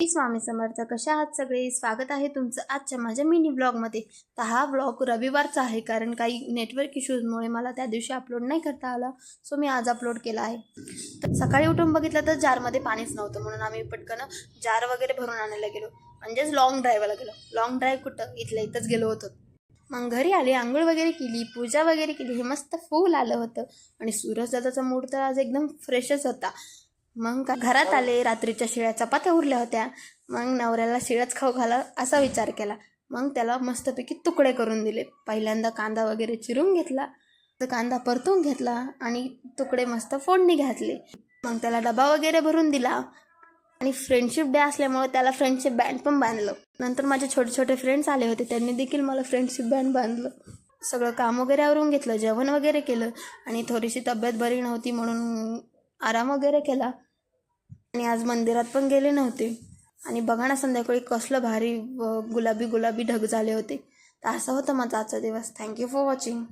स्वामी समर्थ. कशा आहात सगळे? स्वागत आहे तुमचं आजच्या माझ्या मिनी ब्लॉगमध्ये. तर हा ब्लॉग रविवारचा आहे, कारण काही नेटवर्क इश्यूजमुळे मला त्या दिवशी अपलोड नाही करता आला, सो मी आज अपलोड केला आहे. तर सकाळी उठून बघितलं तर जारमध्ये पाणीच नव्हतं, म्हणून आम्ही पटकन जार वगैरे भरून आणायला गेलो, म्हणजेच लॉंग ड्राईव्हला गेलो. लॉंग ड्राईव्ह कुठं, इथल्या इथंच गेलो होतो. मग घरी आले, आंघोळ वगैरे केली, पूजा वगैरे केली. हे मस्त फूल आलं होतं आणि सूरज दादाचा मूड तर आज एकदम फ्रेशच होता. मग घरात आले, रात्रीच्या शिळ्या चपात्या उरल्या होत्या. मग नवऱ्याला शिळच खाऊ घाला असा विचार केला. मग त्याला मस्तपैकी तुकडे करून दिले. पहिल्यांदा कांदा वगैरे चिरून घेतला, तर कांदा परतून घेतला आणि तुकडे मस्त फोडणी घातले. मग त्याला डबा वगैरे भरून दिला आणि फ्रेंडशिप डे असल्यामुळे त्याला फ्रेंडशिप बँड पण बांधलं. नंतर माझे छोटे छोटे फ्रेंड्स आले होते, त्यांनी देखील मला फ्रेंडशिप बँड बांधलं. सगळं काम वगैरे आवरून घेतलं, जेवण वगैरे केलं आणि थोडीशी तब्येत बरी नव्हती म्हणून आराम वगैरे केला. आणि आज मंदिरात पण गेले नव्हते. आणि बघा ना, संध्याकाळी कसलं भारी गुलाबी गुलाबी ढग झाले होते. तर असा होता माझा आजचा दिवस. Thank you for watching.